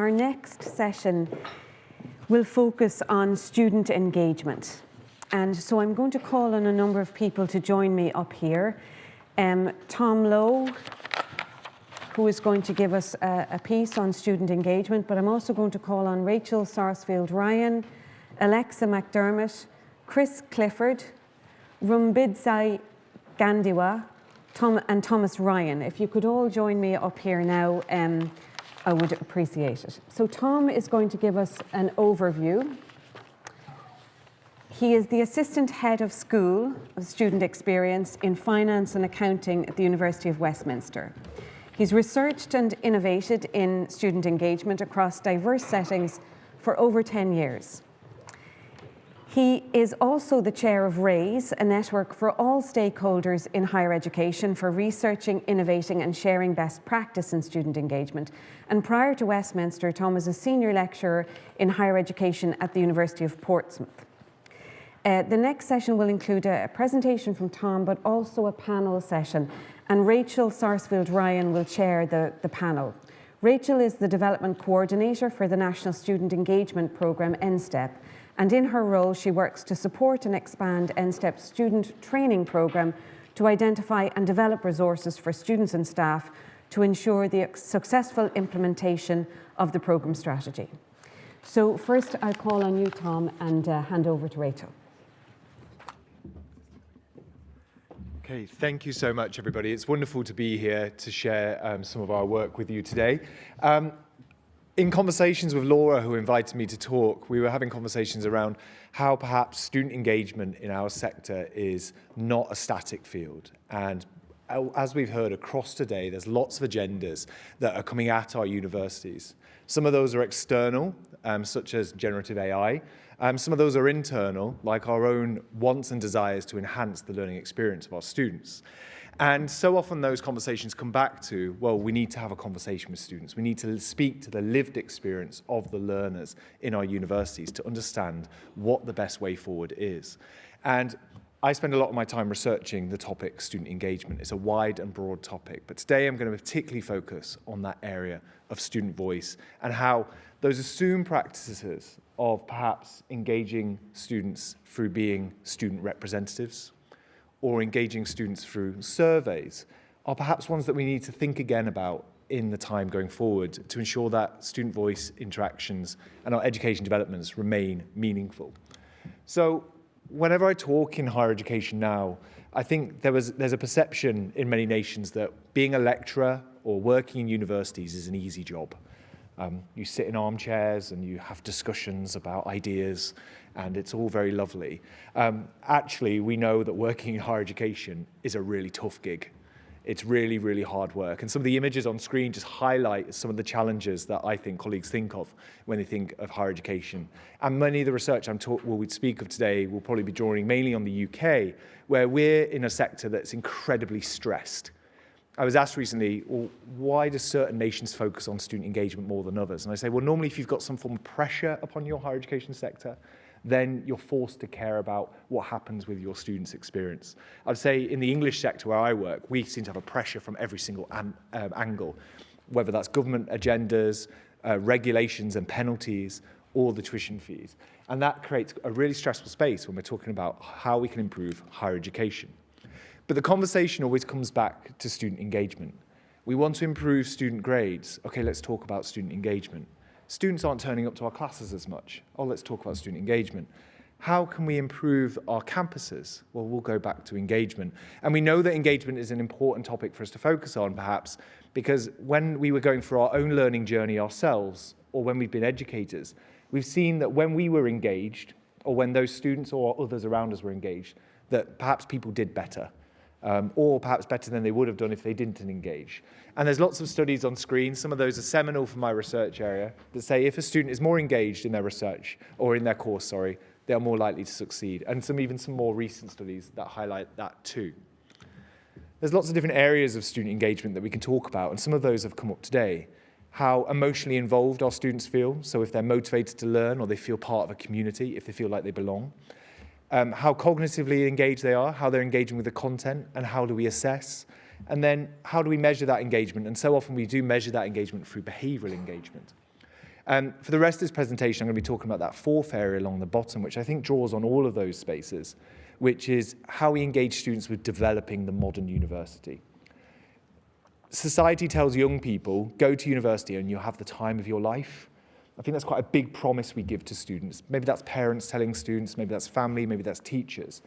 our next session will focus on student engagement. And so I'm going to call on a number of people to join me up here. Tom Lowe, who is going to give us a piece on student engagement, but I'm also going to call on Rachael Sarsfield Ryan, Alexa MacDermot, Chris Clifford, Rumbidzai Gandiwa, and Thomas Ryan. If you could all join me up here now, I would appreciate it. So Tom is going to give us an overview. He is the Assistant Head of School of Student Experience in Finance and Accounting at the University of Westminster. He's researched and innovated in student engagement across diverse settings for over 10 years. He is also the chair of RAISE, a network for all stakeholders in higher education for researching, innovating and sharing best practice in student engagement. And prior to Westminster, Tom was a senior lecturer in higher education at the University of Portsmouth. The next session will include a presentation from Tom, but also a panel session. And Rachael Sarsfield Ryan will chair the panel. Rachael is the development coordinator for the National Student Engagement Programme, NSTEP. And in her role, she works to support and expand NSTEP's student training programme to identify and develop resources for students and staff to ensure the successful implementation of the programme strategy. So first, I'll call on you, Tom, and hand over to Rachael. Okay, thank you so much, everybody. It's wonderful to be here to share some of our work with you today. In conversations with Laura, who invited me to talk, we were having conversations around how perhaps student engagement in our sector is not a static field. And as we've heard across today, there's lots of agendas that are coming at our universities. Some of those are external, such as generative AI. Some of those are internal, like our own wants and desires to enhance the learning experience of our students. And so often those conversations come back to, well, we need to have a conversation with students. We need to speak to the lived experience of the learners in our universities to understand what the best way forward is. And I spend a lot of my time researching the topic student engagement. It's a wide and broad topic, but today I'm going to particularly focus on that area of student voice and how those assumed practices of perhaps engaging students through being student representatives or engaging students through surveys are perhaps ones that we need to think again about in the time going forward to ensure that student voice interactions and our education developments remain meaningful. So whenever I talk in higher education now, I think there's a perception in many nations that being a lecturer or working in universities is an easy job. You sit in armchairs and you have discussions about ideas, and it's all very lovely. Actually, we know that working in higher education is a really tough gig. It's really, really hard work. And some of the images on screen just highlight some of the challenges that I think colleagues think of when they think of higher education. And many of the research we'd speak of today will probably be drawing mainly on the UK, where we're in a sector that's incredibly stressed. I was asked recently, well, why do certain nations focus on student engagement more than others? And I say, well, normally if you've got some form of pressure upon your higher education sector, then you're forced to care about what happens with your students' experience. I'd say in the English sector where I work, we seem to have a pressure from every single angle, whether that's government agendas, regulations and penalties, or the tuition fees. And that creates a really stressful space when we're talking about how we can improve higher education. But the conversation always comes back to student engagement. We want to improve student grades. Okay, let's talk about student engagement. Students aren't turning up to our classes as much. Oh, let's talk about student engagement. How can we improve our campuses? Well, we'll go back to engagement. And we know that engagement is an important topic for us to focus on, perhaps, because when we were going through our own learning journey ourselves, or when we've been educators, we've seen that when we were engaged, or when those students or others around us were engaged, that perhaps people did better. Or perhaps better than they would have done if they didn't engage. And there's lots of studies on screen, some of those are seminal from my research area, that say if a student is more engaged in their research, or in their course, they are more likely to succeed. And even some more recent studies that highlight that too. There's lots of different areas of student engagement that we can talk about, and some of those have come up today. How emotionally involved our students feel, so if they're motivated to learn, or they feel part of a community, if they feel like they belong. How cognitively engaged they are, how they're engaging with the content, and how do we assess? And then how do we measure that engagement? And so often we do measure that engagement through behavioural engagement. For the rest of this presentation, I'm going to be talking about that fourth area along the bottom, which I think draws on all of those spaces, which is how we engage students with developing the modern university. Society tells young people, go to university and you'll have the time of your life. I think that's quite a big promise we give to students. Maybe that's parents telling students, maybe that's family, maybe that's teachers.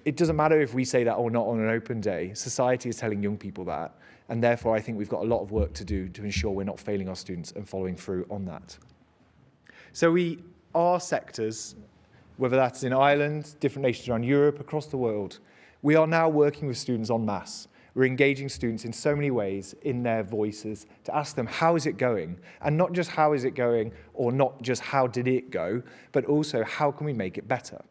It doesn't matter if we say that or not on an open day. Society is telling young people that, and therefore I think we've got a lot of work to do to ensure we're not failing our students and following through on that. So our sectors, whether that's in Ireland, different nations around Europe, across the world, we are now working with students en masse. We're engaging students in so many ways in their voices to ask them, how is it going? And not just how is it going, or not just how did it go, but also how can we make it better?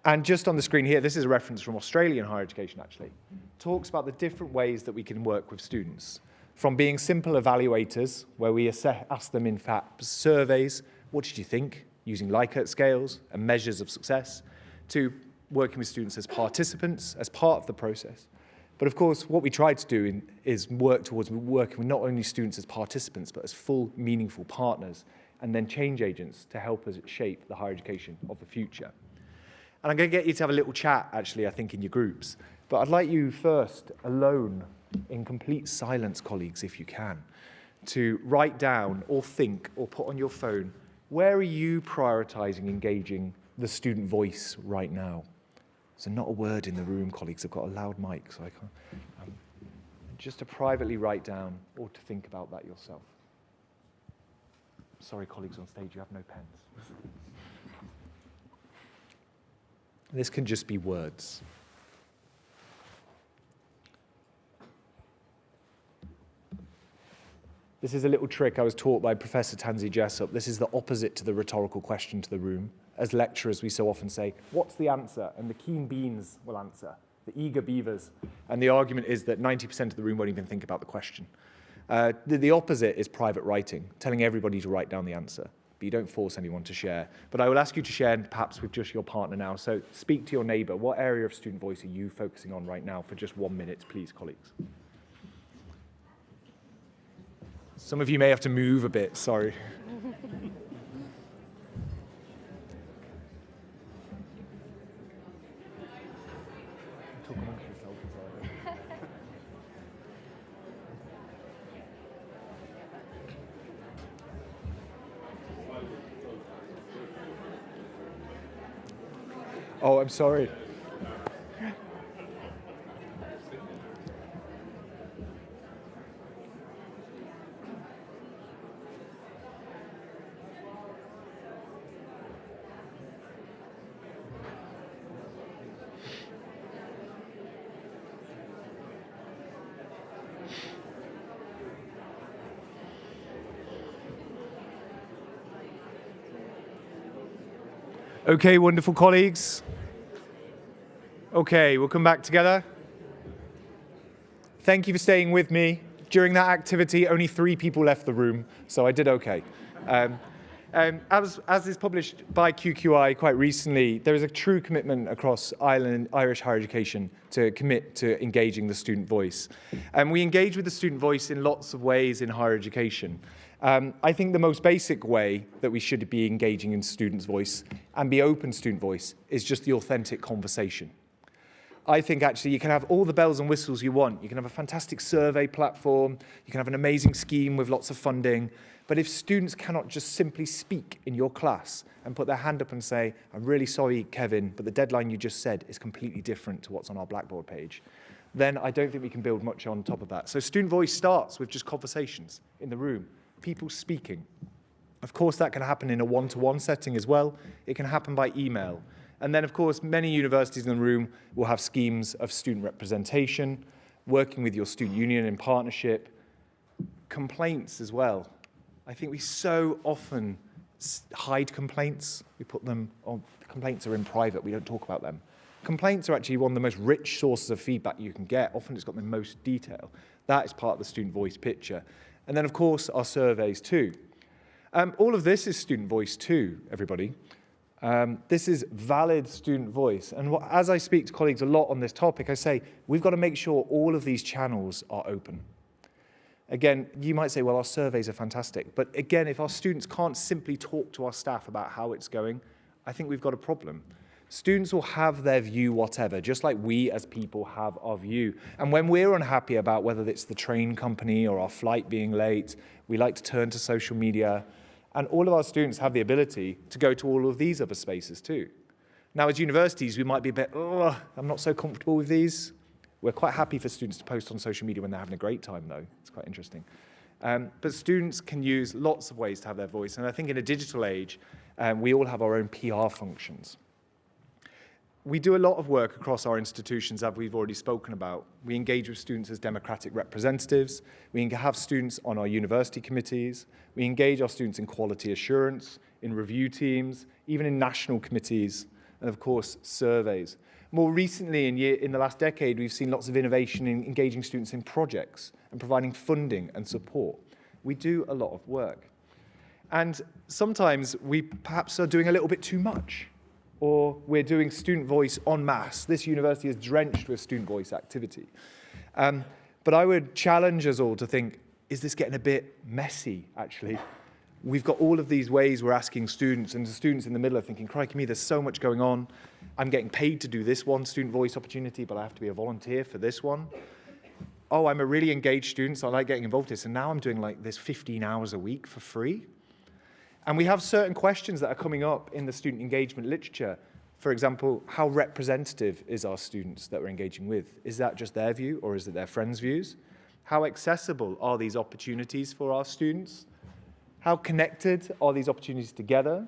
And just on the screen here, this is a reference from Australian higher education actually, talks about the different ways that we can work with students. From being simple evaluators, where we ask them in fact surveys, what did you think? Using Likert scales and measures of success, to working with students as participants, as part of the process. But of course, what we try to do is work towards working with not only students as participants, but as full, meaningful partners, and then change agents to help us shape the higher education of the future. And I'm going to get you to have a little chat, actually, I think, in your groups. But I'd like you first, alone, in complete silence, colleagues, if you can, to write down or think or put on your phone, where are you prioritizing engaging the student voice right now? So not a word in the room, colleagues. I've got a loud mic, so I can't. Just to privately write down or to think about that yourself. Sorry, colleagues on stage, you have no pens. This can just be words. This is a little trick I was taught by Professor Tansy Jessup. This is the opposite to the rhetorical question to the room. As lecturers, we so often say, what's the answer? And the keen beans will answer, the eager beavers. And the argument is that 90% of the room won't even think about the question. The opposite is private writing, telling everybody to write down the answer. But you don't force anyone to share. But I will ask you to share perhaps with just your partner now. So speak to your neighbour. What area of student voice are you focusing on right now for just 1 minute, please, colleagues? Some of you may have to move a bit, sorry. Oh, I'm sorry. Okay, wonderful colleagues. Okay, we'll come back together. Thank you for staying with me. During that activity, only 3 people left the room, so I did okay. As is published by QQI quite recently, there is a true commitment across Irish higher education to commit to engaging the student voice. And we engage with the student voice in lots of ways in higher education. I think the most basic way that we should be engaging in students' voice and be open student voice is just the authentic conversation. I think actually you can have all the bells and whistles you want. You can have a fantastic survey platform. You can have an amazing scheme with lots of funding. But if students cannot just simply speak in your class and put their hand up and say, I'm really sorry, Kevin, but the deadline you just said is completely different to what's on our Blackboard page, then I don't think we can build much on top of that. So student voice starts with just conversations in the room, people speaking. Of course, that can happen in a one-to-one setting as well. It can happen by email. And then, of course, many universities in the room will have schemes of student representation, working with your student union in partnership, complaints as well. I think we so often hide complaints. We put them on, complaints are in private, we don't talk about them. Complaints are actually one of the most rich sources of feedback you can get. Often it's got the most detail. That is part of the student voice picture. And then, of course, our surveys too. All of this is student voice too, everybody. This is valid student voice. And as I speak to colleagues a lot on this topic, I say, we've got to make sure all of these channels are open. Again, you might say, well, our surveys are fantastic. But again, if our students can't simply talk to our staff about how it's going, I think we've got a problem. Students will have their view whatever, just like we as people have our view. And when we're unhappy about whether it's the train company or our flight being late, we like to turn to social media. And all of our students have the ability to go to all of these other spaces too. Now, as universities, we might be a bit, oh, I'm not so comfortable with these. We're quite happy for students to post on social media when they're having a great time, though. It's quite interesting. But students can use lots of ways to have their voice. And I think in a digital age, we all have our own PR functions. We do a lot of work across our institutions, as we've already spoken about. We engage with students as democratic representatives. We have students on our university committees. We engage our students in quality assurance, in review teams, even in national committees, and of course, surveys. More recently, in the last decade, we've seen lots of innovation in engaging students in projects and providing funding and support. We do a lot of work. And sometimes we perhaps are doing a little bit too much, or we're doing student voice en masse. This university is drenched with student voice activity. But I would challenge us all to think, is this getting a bit messy, actually? We've got all of these ways we're asking students, and the students in the middle are thinking, crikey me, there's so much going on. I'm getting paid to do this one student voice opportunity, but I have to be a volunteer for this one. Oh, I'm a really engaged student, so I like getting involved in this, and now I'm doing like this 15 hours a week for free. And we have certain questions that are coming up in the student engagement literature. For example, how representative is our students that we're engaging with? Is that just their view, or is it their friends' views? How accessible are these opportunities for our students? How connected are these opportunities together?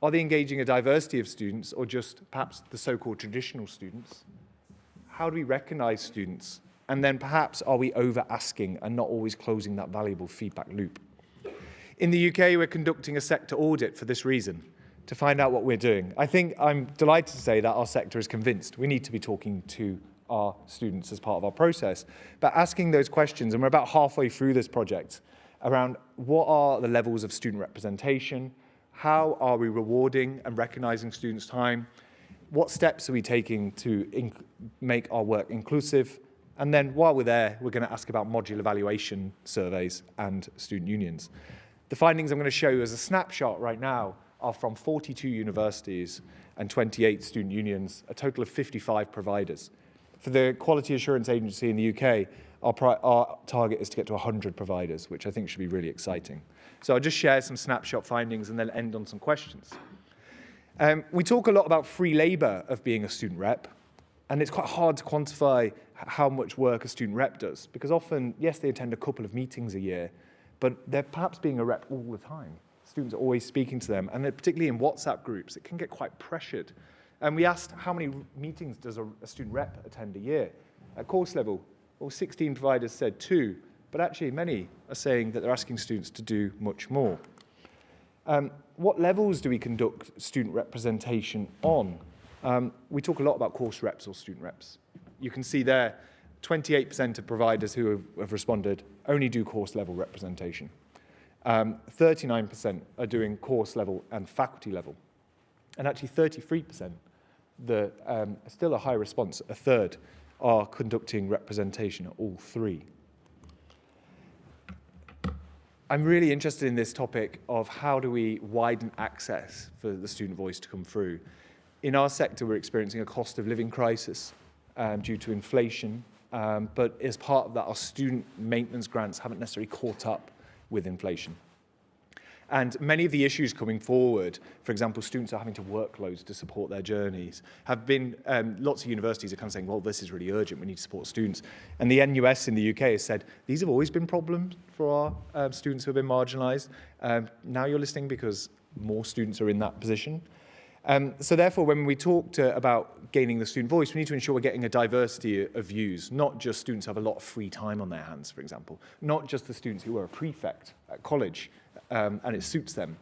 Are they engaging a diversity of students, or just perhaps the so-called traditional students? How do we recognize students? And then perhaps are we over-asking and not always closing that valuable feedback loop? In the UK, we're conducting a sector audit for this reason, to find out what we're doing. I think I'm delighted to say that our sector is convinced we need to be talking to our students as part of our process, but asking those questions, and we're about halfway through this project, around what are the levels of student representation, how are we rewarding and recognizing students' time, what steps are we taking to make our work inclusive, and then while we're there, we're going to ask about module evaluation surveys and student unions. The findings I'm going to show you as a snapshot right now are from 42 universities and 28 student unions, a total of 55 providers. For the Quality Assurance Agency in the UK, our target is to get to 100 providers, which I think should be really exciting. So I'll just share some snapshot findings and then end on some questions. We talk a lot about free labour of being a student rep, and it's quite hard to quantify how much work a student rep does, because often, yes, they attend a couple of meetings a year, but they're perhaps being a rep all the time. Students are always speaking to them, and particularly in WhatsApp groups, it can get quite pressured. And we asked how many meetings does a student rep attend a year? At course level, well, 16 providers said 2, but actually many are saying that they're asking students to do much more. What levels do we conduct student representation on? We talk a lot about course reps or student reps. You can see there, 28% of providers who have responded only do course level representation. 39% are doing course level and faculty level. And actually 33%, still a high response, a third, are conducting representation at all three. I'm really interested in this topic of how do we widen access for the student voice to come through. In our sector, we're experiencing a cost of living crisis due to inflation, but as part of that, our student maintenance grants haven't necessarily caught up with inflation. And many of the issues coming forward, for example, students are having to work loads to support their journeys, have been, lots of universities are kind of saying, well, this is really urgent, we need to support students. And the NUS in the UK has said, these have always been problems for our students who have been marginalised. Now you're listening because more students are in that position. So therefore, when we talk about gaining the student voice, we need to ensure we're getting a diversity of views, not just students who have a lot of free time on their hands, for example, not just the students who are a prefect at college, and it suits them.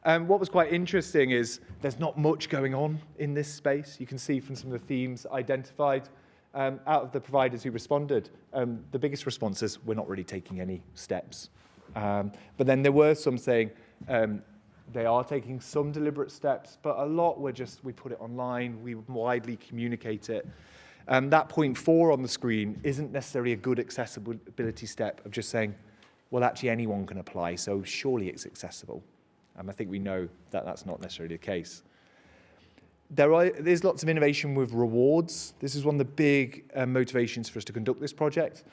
What was quite interesting is there's not much going on in this space. You can see from some of the themes identified out of the providers who responded, the biggest response is we're not really taking any steps. But then there were some saying, they are taking some deliberate steps, but a lot were just, we put it online, we widely communicate it. That point 4 on the screen isn't necessarily a good accessibility step of just saying, well, actually anyone can apply, so surely it's accessible. I think we know that that's not necessarily the case. There's lots of innovation with rewards. This is one of the big motivations for us to conduct this project.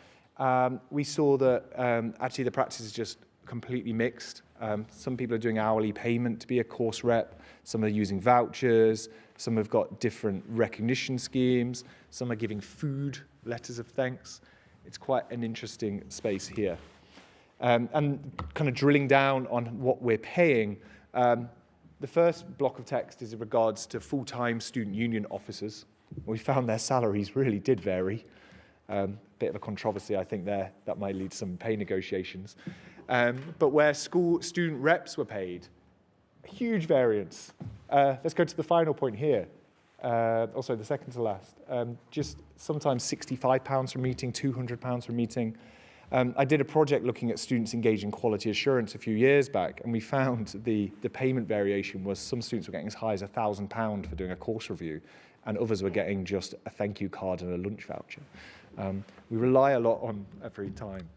We saw that actually the practice is just completely mixed. Some people are doing hourly payment to be a course rep. Some are using vouchers. Some have got different recognition schemes. Some are giving food, letters of thanks. It's quite an interesting space here. And kind of drilling down on what we're paying, the first block of text is in regards to full-time student union officers. We found their salaries really did vary. Bit of a controversy, I think, there. That might lead to some pay negotiations. But where school student reps were paid, a huge variance. Let's go to the final point here. Also, the second to last. Just sometimes £65 for a meeting, £200 for a meeting. I did a project looking at students engaged in quality assurance a few years back, and we found the payment variation was some students were getting as high as £1,000 for doing a course review, and others were getting just a thank you card and a lunch voucher. We rely a lot on every time.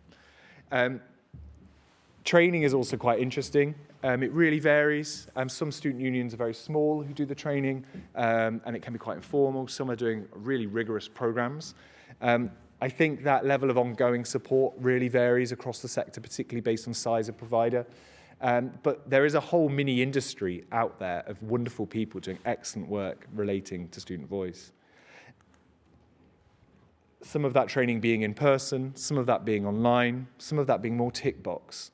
Training is also quite interesting. It really varies. Some student unions are very small who do the training, and it can be quite informal. Some are doing really rigorous programs. I think that level of ongoing support really varies across the sector, particularly based on size of provider. But there is a whole mini industry out there of wonderful people doing excellent work relating to student voice. Some of that training being in person, some of that being online, some of that being more tick box.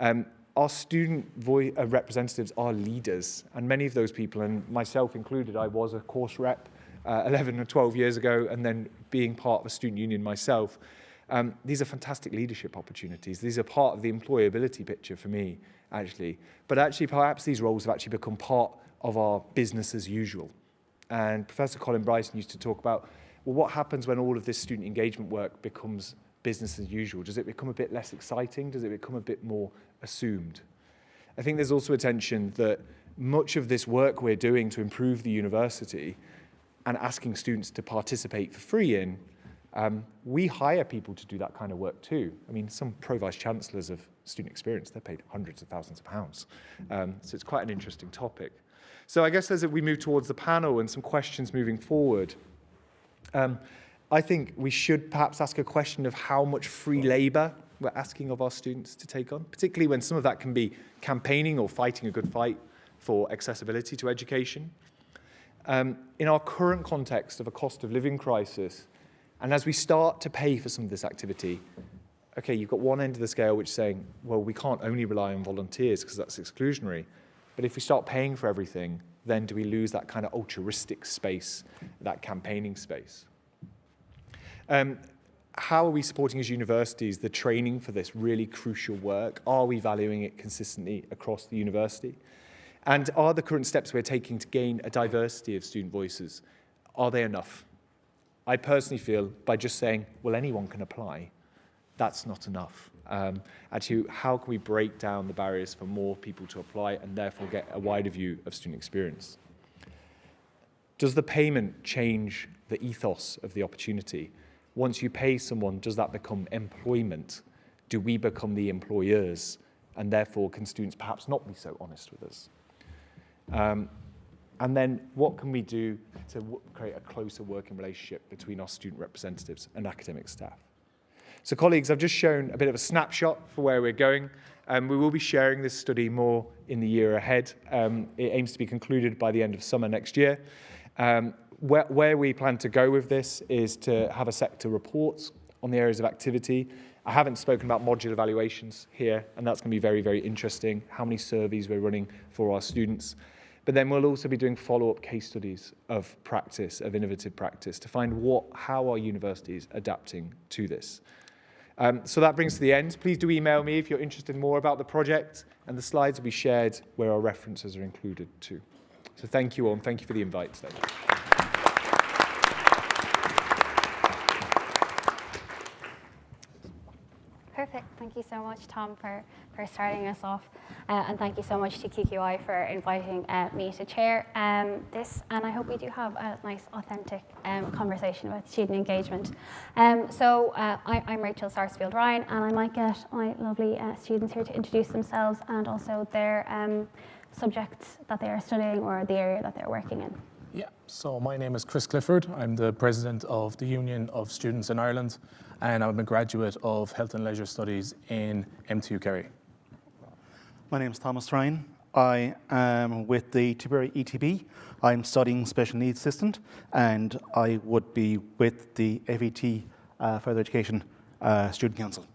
Our student representatives are leaders, and many of those people, and myself included, I was a course rep 11 or 12 years ago, and then being part of a student union myself. These are fantastic leadership opportunities. These are part of the employability picture for me, actually. But actually, perhaps these roles have actually become part of our business as usual. And Professor Colin Bryson used to talk about, well, what happens when all of this student engagement work becomes business as usual? Does it become a bit less exciting? Does it become a bit more assumed? I think there's also a tension that much of this work we're doing to improve the university and asking students to participate for free in, we hire people to do that kind of work too. I mean, some pro-vice chancellors of student experience, they're paid hundreds of thousands of pounds. So it's quite an interesting topic. So I guess as we move towards the panel and some questions moving forward, I think we should perhaps ask a question of how much free labour we're asking of our students to take on, particularly when some of that can be campaigning or fighting a good fight for accessibility to education. In our current context of a cost of living crisis, and as we start to pay for some of this activity, okay, you've got one end of the scale which is saying, well, we can't only rely on volunteers because that's exclusionary. But if we start paying for everything, then do we lose that kind of altruistic space, that campaigning space? How are we supporting as universities the training for this really crucial work? Are we valuing it consistently across the university? And are the current steps we're taking to gain a diversity of student voices, are they enough? I personally feel by just saying, well, anyone can apply, that's not enough. Actually, how can we break down the barriers for more people to apply and therefore get a wider view of student experience? Does the payment change the ethos of the opportunity? Once you pay someone, does that become employment? Do we become the employers? And therefore, can students perhaps not be so honest with us? And then what can we do to create a closer working relationship between our student representatives and academic staff? So colleagues, I've just shown a bit of a snapshot for where we're going. We will be sharing this study more in the year ahead. It aims to be concluded by the end of summer next year. Where we plan to go with this is to have a sector report on the areas of activity. I haven't spoken about modular evaluations here, and that's going to be very, very interesting, how many surveys we're running for our students. But then we'll also be doing follow-up case studies of practice, of innovative practice, to find how our universities adapting to this. So that brings to the end. Please do email me if you're interested in more about the project, and the slides will be shared where our references are included too. So thank you all, and thank you for the invite today. Perfect. Thank you so much. so much, Tom, for starting us off. And thank you so much to QQI for inviting me to chair this. And I hope we do have a nice, authentic conversation about student engagement. I'm Rachael Sarsfield Ryan, and I might get my lovely students here to introduce themselves and also their subjects that they are studying or the area that they're working in. Yeah, so my name is Clifford. I'm the president of the Union of Students in Ireland, and I'm a graduate of Health and Leisure Studies in MTU Kerry. My name is Thomas Ryan. I am with the Tipperary ETB. I'm studying special needs assistant, and I would be with the FET Further Education Student Council.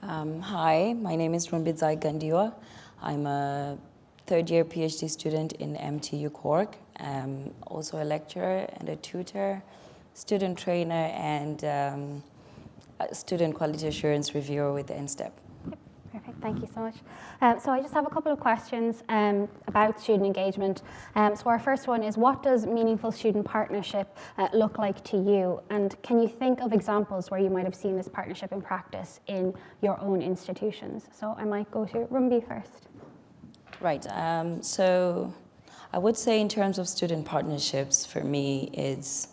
Hi, my name is Rumbidzai Gandiwa. I'm a third-year PhD student in MTU Cork. Also a lecturer and a tutor, student trainer, and a student quality assurance reviewer with NSTEP. Perfect, thank you so much. So I just have a couple of questions about student engagement. So our first one is, what does meaningful student partnership look like to you? And can you think of examples where you might have seen this partnership in practice in your own institutions? So I might go to Rumbi first. Right, so I would say in terms of student partnerships, for me, it's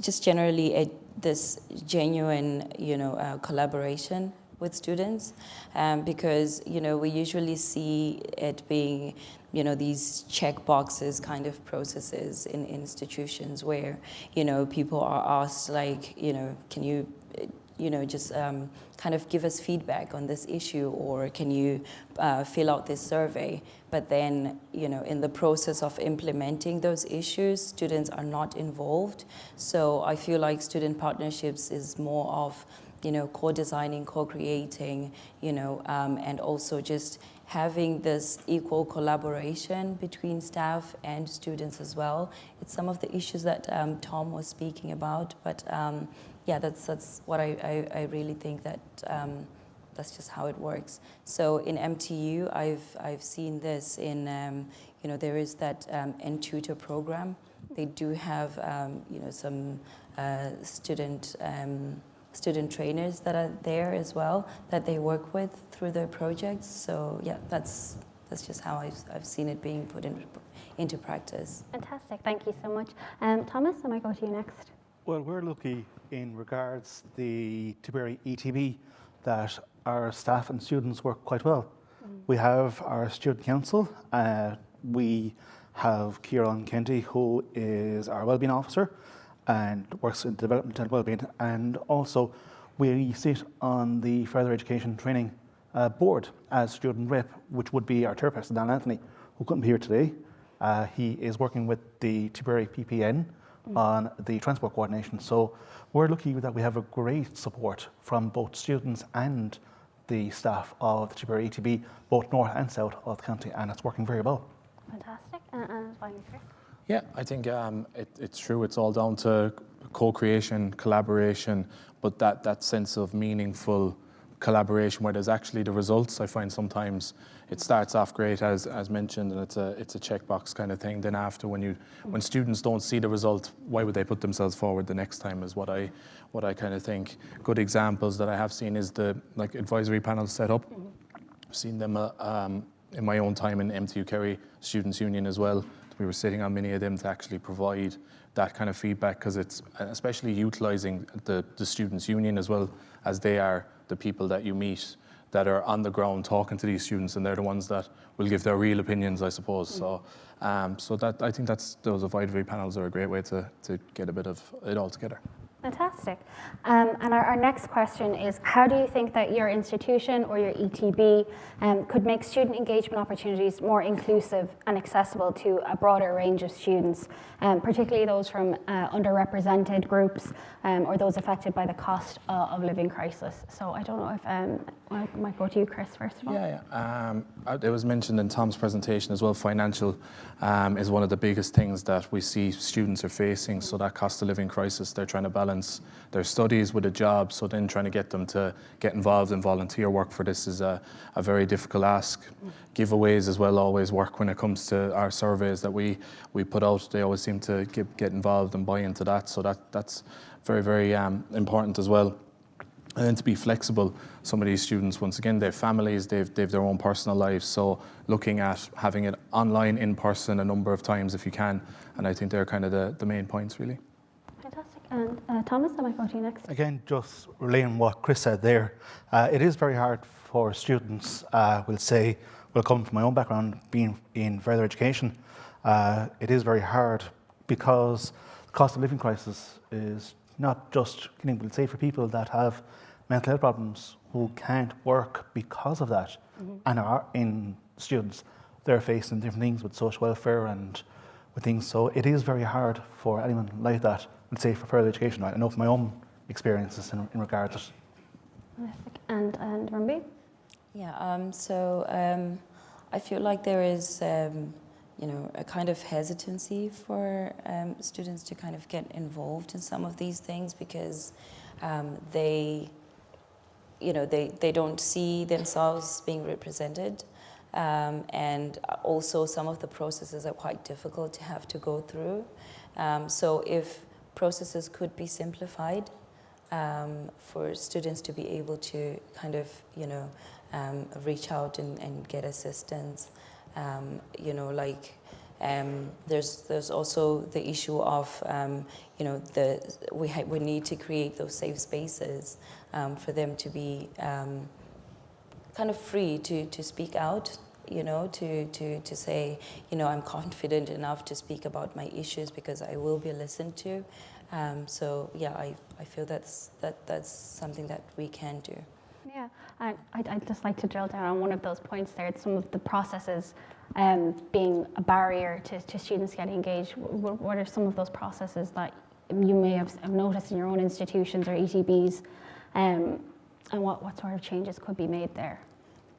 just generally this genuine, collaboration with students, because, we usually see it being, these check boxes kind of processes in institutions where, people are asked like, can you, just kind of give us feedback on this issue, or can you fill out this survey? But then, in the process of implementing those issues, students are not involved. So I feel like student partnerships is more of, co-designing, co-creating, and also just having this equal collaboration between staff and students as well. It's some of the issues that Tom was speaking about, but yeah, that's what I really think that that's just how it works. So in MTU, I've seen this in, there is that N-Tutor program. They do have, some student trainers that are there as well that they work with through their projects. So yeah, that's just how I've seen it being put into practice. Fantastic, thank you so much. Thomas, I might go to you next. Well, we're lucky in regards to the Tipperary ETB that our staff and students work quite well. We have our student council. We have Kieran Kenty, who is our wellbeing officer and works in development and wellbeing. And also we sit on the further education training board as student rep, which would be our chairperson, Dan Anthony, who couldn't be here today. He is working with the Tipperary PPN on the transport coordination. So we're lucky that we have a great support from both students and the staff of the Tipperary ETB, both north and south of the county, and it's working very well. Fantastic, and finally, Chris. Yeah, I think it's true. It's all down to co-creation, collaboration, but that sense of meaningful collaboration where there's actually the results. I find sometimes it starts off great as mentioned, and it's a checkbox kind of thing. Then after, when students don't see the result, why would they put themselves forward the next time? Is what I kind of think. Good examples that I have seen is the advisory panels set up. I've seen them in my own time in MTU Kerry Students' Union as well. We were sitting on many of them to actually provide that kind of feedback, because it's especially utilising the Students' Union as well, as they are the people that you meet that are on the ground talking to these students, and they're the ones that will give their real opinions, I suppose. So that I think those advisory panels are a great way to get a bit of it all together. Fantastic. And our next question is, how do you think that your institution or your ETB could make student engagement opportunities more inclusive and accessible to a broader range of students, particularly those from underrepresented groups or those affected by the cost of living crisis? So I don't know if I might go to you, Chris, first of all. Yeah. It was mentioned in Tom's presentation as well, financial is one of the biggest things that we see students are facing. So that cost of living crisis, they're trying to balance their studies with a job, so then trying to get them to get involved in volunteer work for this is a very difficult ask. Giveaways as well always work when it comes to our surveys that we put out. They always seem to get involved and buy into that, so that's very, very important as well. And then to be flexible, some of these students, once again, they have families, they've their own personal lives. So looking at having it online, in person, a number of times if you can. And I think they're kind of the main points, really. Fantastic. And Thomas, I might go to you next. Again, just relaying what Chris said there, it is very hard for students, will come from my own background, being in further education. It is very hard because the cost of living crisis is not just, we'll say, for people that have mental health problems who can't work because of that, and are in students. They're facing different things with social welfare and with things. So it is very hard for anyone like that, let's say, for further education. I know from my own experiences in regard to it. And Rumbi? Yeah, I feel like there is, a kind of hesitancy for students to kind of get involved in some of these things because they don't see themselves being represented. And also some of the processes are quite difficult to have to go through. So if processes could be simplified for students to be able to kind of, reach out and get assistance, there's also the issue of, we need to create those safe spaces for them to be kind of free to speak out, to say, I'm confident enough to speak about my issues because I will be listened to. I feel that's something that we can do. Yeah, I'd just like to drill down on one of those points there. It's some of the processes being a barrier to students getting engaged. What are some of those processes that you may have noticed in your own institutions or ETBs, and what sort of changes could be made there?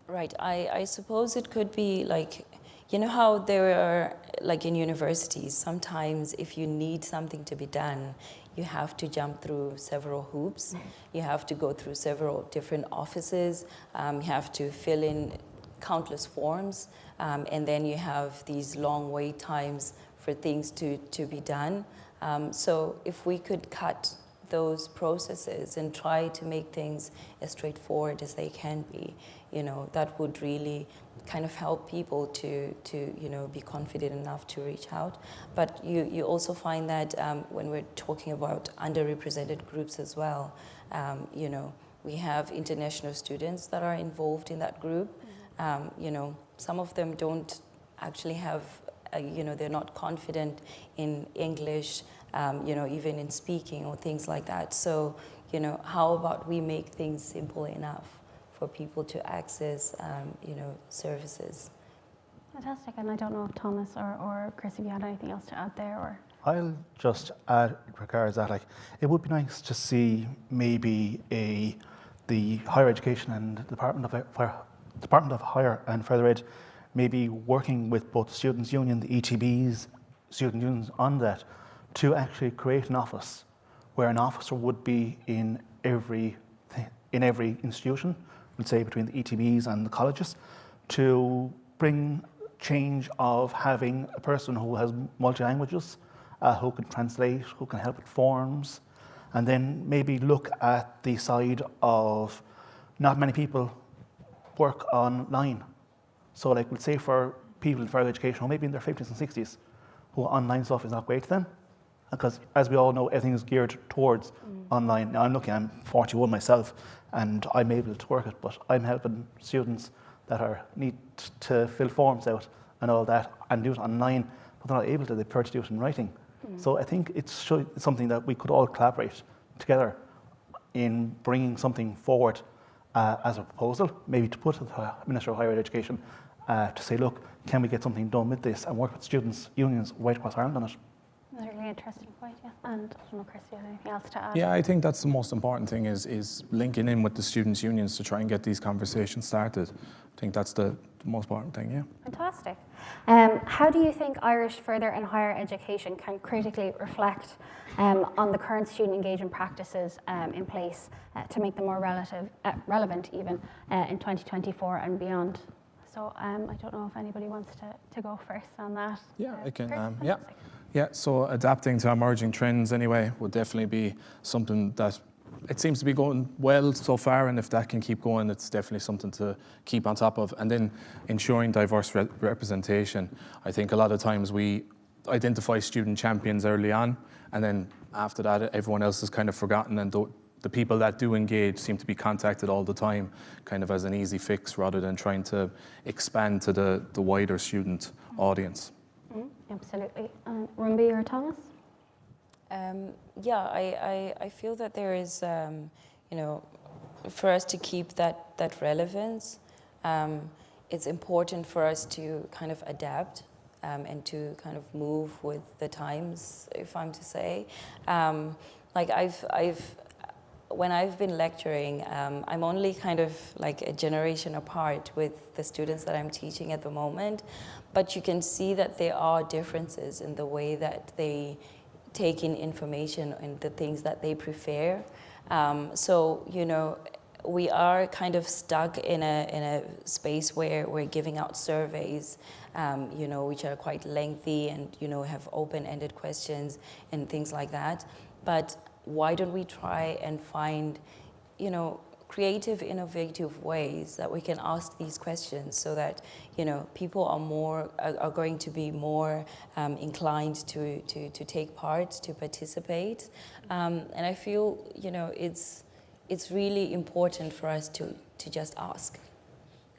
Right, I suppose it could be like, how there are, like in universities, sometimes if you need something to be done, you have to jump through several hoops. You have to go through several different offices. You have to fill in countless forms. And then you have these long wait times for things to be done. So if we could cut those processes and try to make things as straightforward as they can be, that would really kind of help people to be confident enough to reach out. But you also find that when we're talking about underrepresented groups as well, we have international students that are involved in that group. Some of them don't actually have, they're not confident in English, even in speaking or things like that. So, how about we make things simple enough for people to access, services. Fantastic, and I don't know if Thomas or Chris, if you had anything else to add there, or? I'll just add in regards that, it would be nice to see maybe the higher education and Department of Higher and Further Ed maybe working with both the Students' Union, the ETBs, student unions on that, to actually create an office where an officer would be in every institution, let's say between the ETBs and the colleges, to bring change of having a person who has multi-languages, who can translate, who can help with forms, and then maybe look at the side of not many people work online. So we'll say for people in further education who maybe in their 50s and 60s, who online stuff is not great to them, because as we all know, everything is geared towards online. Now I'm 41 myself, and I'm able to work it, but I'm helping students that need to fill forms out and all that, and do it online, but they're not able to. They prefer to do it in writing. So I think it's something that we could all collaborate together in bringing something forward as a proposal, maybe to put to the Minister of Higher Education to say, look, can we get something done with this, and work with students' unions right across Ireland on it. That's a really interesting point, yeah. And I don't know, Chris, do you have anything else to add? Yeah, I think that's the most important thing is linking in with the students' unions to try and get these conversations started. I think that's the most important thing, yeah. Fantastic. How do you think Irish further and higher education can critically reflect on the current student engagement practices in place to make them more relevant even in 2024 and beyond? So I don't know if anybody wants to go first on that. Yeah, I can. Chris, Yeah, so adapting to emerging trends anyway would definitely be something that it seems to be going well so far, and if that can keep going, it's definitely something to keep on top of. And then ensuring diverse representation. I think a lot of times we identify student champions early on, and then after that, everyone else is kind of forgotten, and the people that do engage seem to be contacted all the time, kind of as an easy fix rather than trying to expand to the wider student audience. Absolutely. Rumbi or Thomas? Yeah, I feel that there is, you know, for us to keep that relevance, it's important for us to kind of adapt and to kind of move with the times, if I'm to say. Like when I've been lecturing, I'm only kind of like a generation apart with the students that I'm teaching at the moment, but you can see that there are differences in the way that they take in information and the things that they prefer. So, you know, we are kind of stuck in a space where we're giving out surveys, you know, which are quite lengthy and, you know, have open-ended questions and things like that. But why don't we try and find, you know, creative, innovative ways that we can ask these questions so that, you know, people are going to be more inclined to take part, to participate. And I feel, you know, it's really important for us to just ask.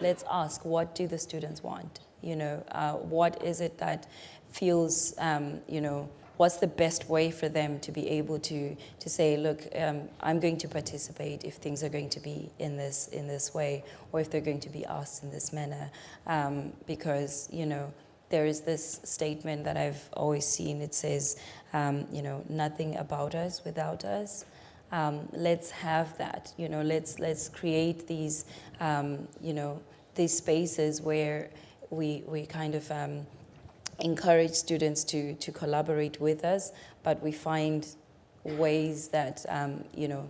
Let's ask, what do the students want? You know, what is it that feels, you know, what's the best way for them to be able to say, look, I'm going to participate if things are going to be in this way, or if they're going to be asked in this manner, because, you know, there is this statement that I've always seen. It says, you know, nothing about us without us. Let's have that, you know, let's create these, you know, these spaces where we kind of encourage students to collaborate with us, but we find ways that, you know,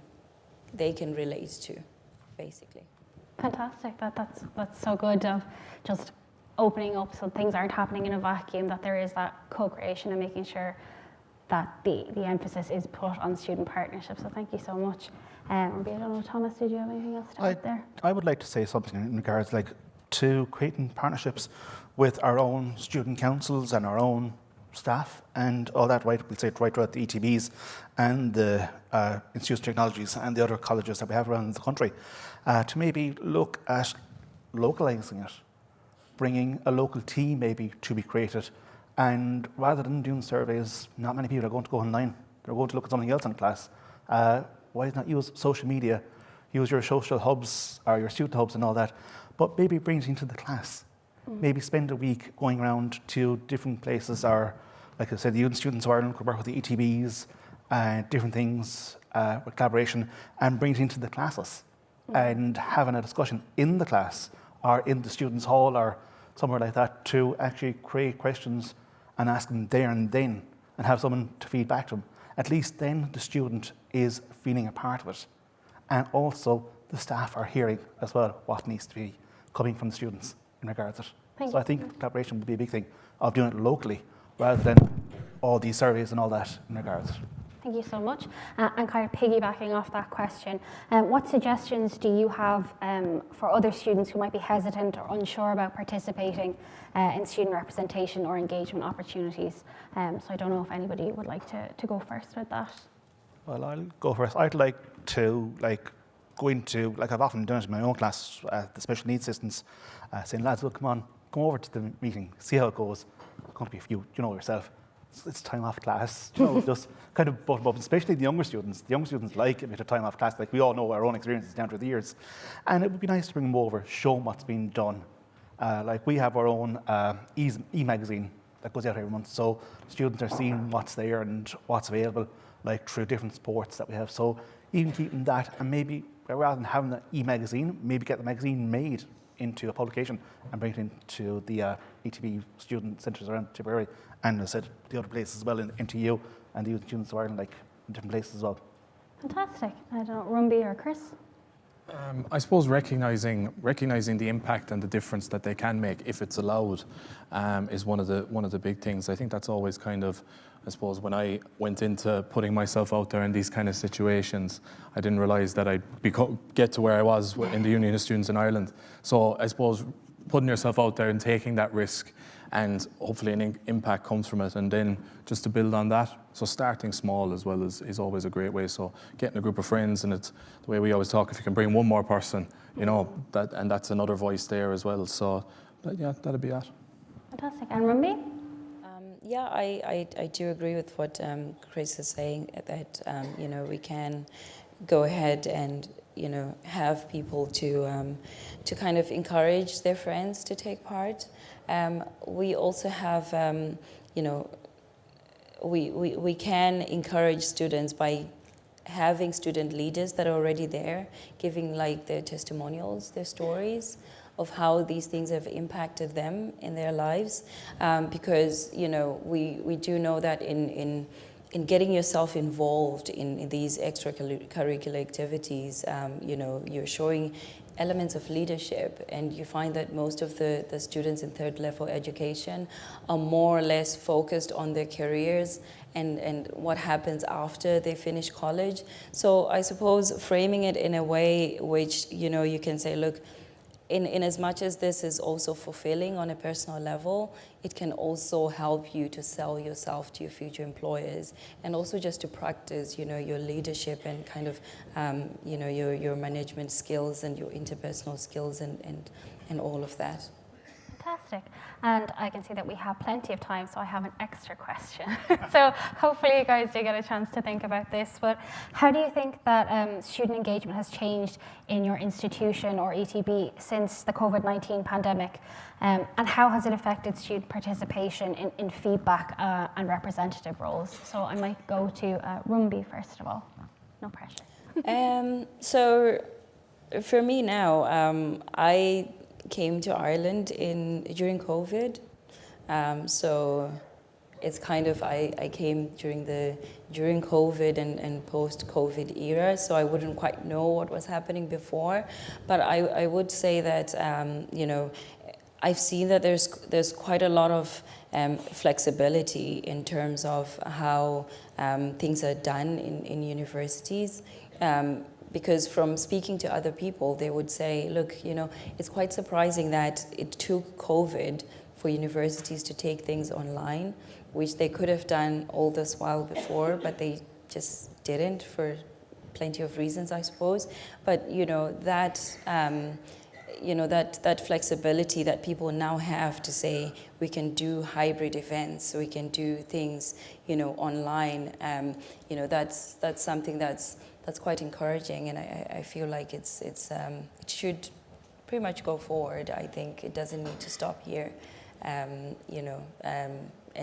they can relate to, basically. Fantastic. That's so good of just opening up so things aren't happening in a vacuum, that there is that co-creation and making sure that the emphasis is put on student partnership. So thank you so much. I don't know, Thomas, did you have anything else to add there? I would like to say something in regards to creating partnerships with our own student councils and our own staff and all that, right? We'll say it right throughout the ETBs and the Institute of Technologies and the other colleges that we have around the country, to maybe look at localising it, bringing a local team maybe to be created. And rather than doing surveys, not many people are going to go online. They're going to look at something else in class. Why not use social media, use your social hubs or your student hubs and all that, but maybe bring it into the class. Maybe spend a week going around to different places, or like I said, the Youth Students of Ireland could work with the ETBs, different things with collaboration, and bring it into the classes and having a discussion in the class or in the students' hall or somewhere like that to actually create questions and ask them there and then and have someone to feed back to them. At least then the student is feeling a part of it. And also the staff are hearing as well what needs to be coming from the students in regards to it. So I think collaboration would be a big thing of doing it locally rather than all these surveys and all that in regards. Thank you so much. And kind of piggybacking off that question, what suggestions do you have for other students who might be hesitant or unsure about participating in student representation or engagement opportunities? So I don't know if anybody would like to go first with that. Well, I'll go first. I'd like to go into, I've often done it in my own class, the special needs assistants, saying, lads, well, come over to the meeting, see how it goes. It's going to be a few, you know yourself. It's time off class, you know, just kind of button up, especially the younger students. The younger students like a bit of time off class, like we all know our own experiences down through the years. And it would be nice to bring them over, show them what's been done. We have our own e-magazine that goes out every month, so students are seeing what's there and what's available, through different sports that we have. So even keeping that, and maybe rather than having the e-magazine, maybe get the magazine made into a publication and bring it into the ETB student centres around Tipperary, and as I said, the other places as well, in NTU and the Youth Students of Ireland, in different places as well. Fantastic. I don't know, Rumbi or Chris? I suppose recognizing the impact and the difference that they can make if it's allowed is one of the big things. I think that's always kind of, I suppose, when I went into putting myself out there in these kind of situations, I didn't realize that I'd get to where I was in the Union of Students in Ireland. So I suppose putting yourself out there and taking that risk, and hopefully an impact comes from it, and then just to build on that. So starting small as well is always a great way. So getting a group of friends, and it's the way we always talk, if you can bring one more person, that's another voice there as well. So but yeah, that'd be it. Fantastic. And Rumbi? Yeah, I do agree with what Chris is saying, that we can go ahead and have people to kind of encourage their friends to take part. We also have we can encourage students by having student leaders that are already there, giving like their testimonials, their stories of how these things have impacted them in their lives, because we do know that in getting yourself involved in these extracurricular activities, you're showing elements of leadership, and you find that most of the students in third level education are more or less focused on their careers and what happens after they finish college. So I suppose framing it in a way which you can say, look, in as much as this is also fulfilling on a personal level, it can also help you to sell yourself to your future employers, and also just to practice, your leadership and kind of, your management skills and your interpersonal skills and all of that. Fantastic. And I can see that we have plenty of time, so I have an extra question. So hopefully you guys do get a chance to think about this, but how do you think that student engagement has changed in your institution or ETB since the COVID-19 pandemic? And how has it affected student participation in feedback and representative roles? So I might go to Rumbi first of all. No pressure. So for me now, I came to Ireland during COVID, so it's kind of I came during COVID and post-COVID era, so I wouldn't quite know what was happening before, but I would say that I've seen that there's quite a lot of flexibility in terms of how things are done in universities. Because from speaking to other people, they would say, look, it's quite surprising that it took COVID for universities to take things online, which they could have done all this while before, but they just didn't for plenty of reasons, I suppose. But, that flexibility that people now have to say, we can do hybrid events, we can do things, online, that's something that's quite encouraging, and I feel like it should pretty much go forward. I think it doesn't need to stop here, and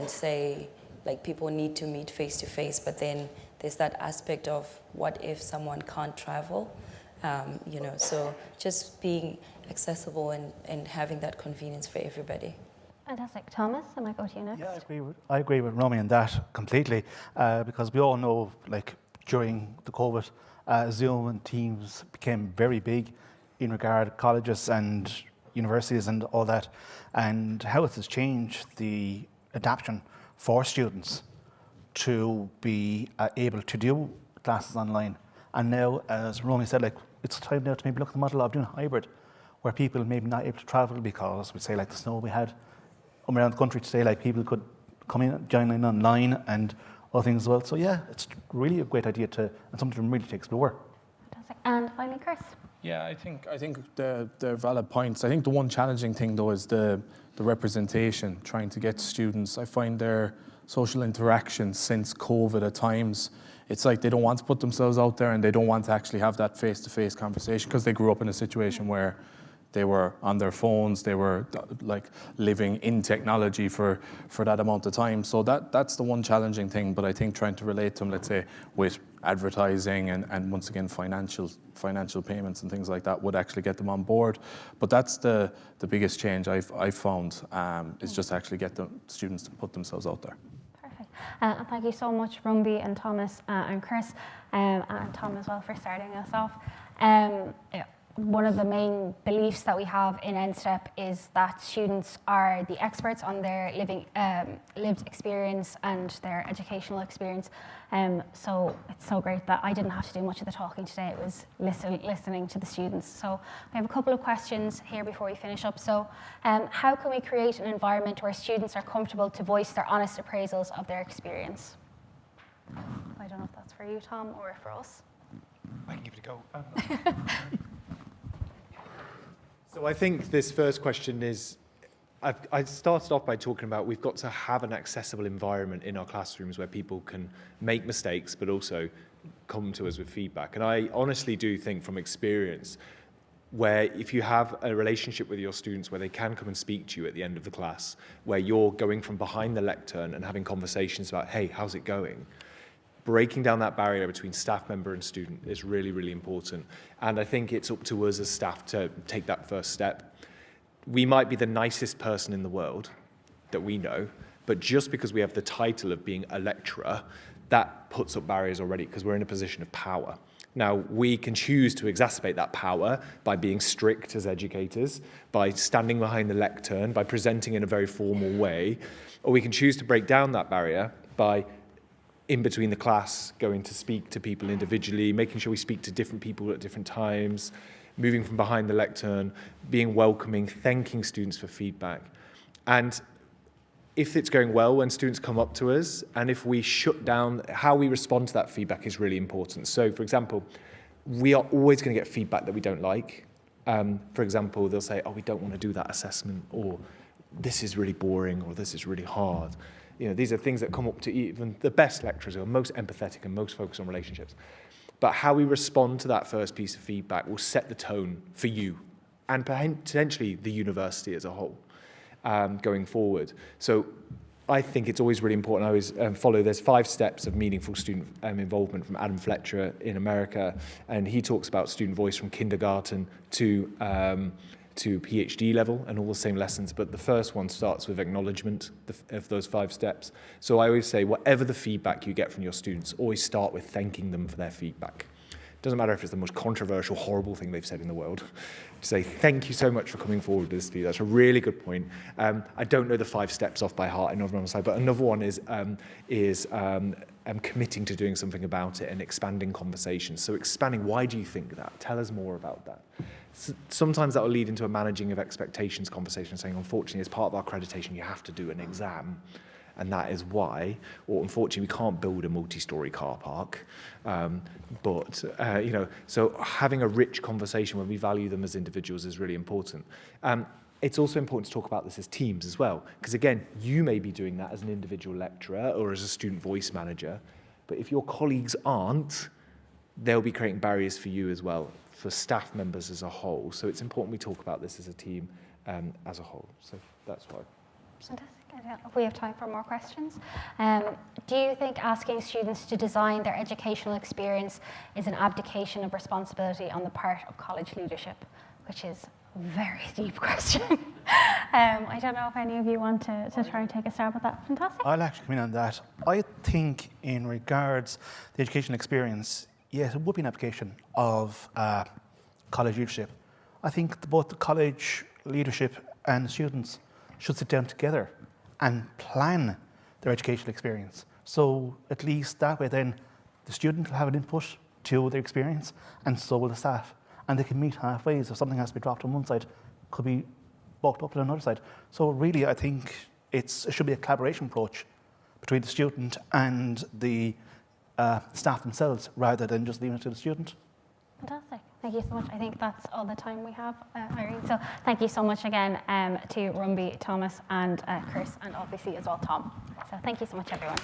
say like people need to meet face to face, but then there's that aspect of what if someone can't travel, so just being accessible and having that convenience for everybody. Fantastic. Thomas, I might go to you next. Yeah, I agree with Romy on that completely, because we all know, like, during the COVID, Zoom and Teams became very big in regard to colleges and universities and all that, and how it has changed the adaptation for students to be able to do classes online. And now, as Romy said, like, it's time now to maybe look at the model of doing hybrid, where people maybe not able to travel because we say like the snow we had around the country today, like people could come in, join in online and other things as well. So yeah, it's really a great idea and something to really to explore. Fantastic. And finally, Chris. Yeah, I think they're valid points. I think the one challenging thing though is the representation, trying to get students. I find their social interactions since COVID at times, it's like they don't want to put themselves out there and they don't want to actually have that face-to-face conversation because they grew up in a situation where they were on their phones, they were like living in technology for that amount of time. So that's the one challenging thing, but I think trying to relate to them, let's say, with advertising and once again financial payments and things like that would actually get them on board. But that's the biggest change I've found, is just actually get the students to put themselves out there. Perfect. And thank you so much, Rumbi and Thomas and Chris, and Tom as well for starting us off. One of the main beliefs that we have in NSTEP is that students are the experts on their lived experience and their educational experience. So it's so great that I didn't have to do much of the talking today. It was listening to the students. So I have a couple of questions here before we finish up. So how can we create an environment where students are comfortable to voice their honest appraisals of their experience? I don't know if that's for you, Tom, or for us. I can give it a go. So I think this first question is, I started off by talking about we've got to have an accessible environment in our classrooms where people can make mistakes but also come to us with feedback. And I honestly do think from experience, where if you have a relationship with your students where they can come and speak to you at the end of the class, where you're going from behind the lectern and having conversations about, hey, how's it going? Breaking down that barrier between staff member and student is really, really important. And I think it's up to us as staff to take that first step. We might be the nicest person in the world that we know, but just because we have the title of being a lecturer, that puts up barriers already because we're in a position of power. Now, we can choose to exacerbate that power by being strict as educators, by standing behind the lectern, by presenting in a very formal way, or we can choose to break down that barrier by in between the class, going to speak to people individually, making sure we speak to different people at different times, moving from behind the lectern, being welcoming, thanking students for feedback. And if it's going well when students come up to us, and if we shut down, how we respond to that feedback is really important. So, for example, we are always going to get feedback that we don't like. For example, they'll say, oh, we don't want to do that assessment, or this is really boring, or this is really hard. You know, these are things that come up to even the best lecturers who are most empathetic and most focused on relationships. But how we respond to that first piece of feedback will set the tone for you and potentially the university as a whole going forward. So I think it's always really important. I always follow, there's 5 steps of meaningful student involvement from Adam Fletcher in America. And he talks about student voice from kindergarten to PhD level and all the same lessons, but the first one starts with acknowledgement of those 5 steps. So I always say, whatever the feedback you get from your students, always start with thanking them for their feedback. It doesn't matter if it's the most controversial, horrible thing they've said in the world. Say, thank you so much for coming forward with this feedback. That's a really good point. I don't know the 5 steps off by heart, I know on side, but another one is committing to doing something about it and expanding conversations. So expanding, why do you think that? Tell us more about that. Sometimes that will lead into a managing of expectations conversation, saying, unfortunately, as part of our accreditation, you have to do an exam, and that is why. Or unfortunately, we can't build a multi-story car park. So having a rich conversation when we value them as individuals is really important. It's also important to talk about this as teams as well, because again, you may be doing that as an individual lecturer or as a student voice manager, but if your colleagues aren't, they'll be creating barriers for you as well, for staff members as a whole. So it's important we talk about this as a team as a whole. So that's why. Fantastic. I don't know if we have time for more questions. Do you think asking students to design their educational experience is an abdication of responsibility on the part of college leadership? Which is a very deep question. I don't know if any of you want to try and take a stab at that. Fantastic. I'll actually come in on that. I think in regards to the educational experience, yes, it would be an application of college leadership. I think both the college leadership and students should sit down together and plan their educational experience. So at least that way then the student will have an input to their experience and so will the staff. And they can meet halfway. So if something has to be dropped on one side, could be bulked up on another side. So really I think it should be a collaboration approach between the student and the staff themselves rather than just leaving it to the student. Fantastic. Thank you so much. I think that's all the time we have, Irene. So thank you so much again to Rumby, Thomas and Chris, and obviously as well Tom. So thank you so much, everyone.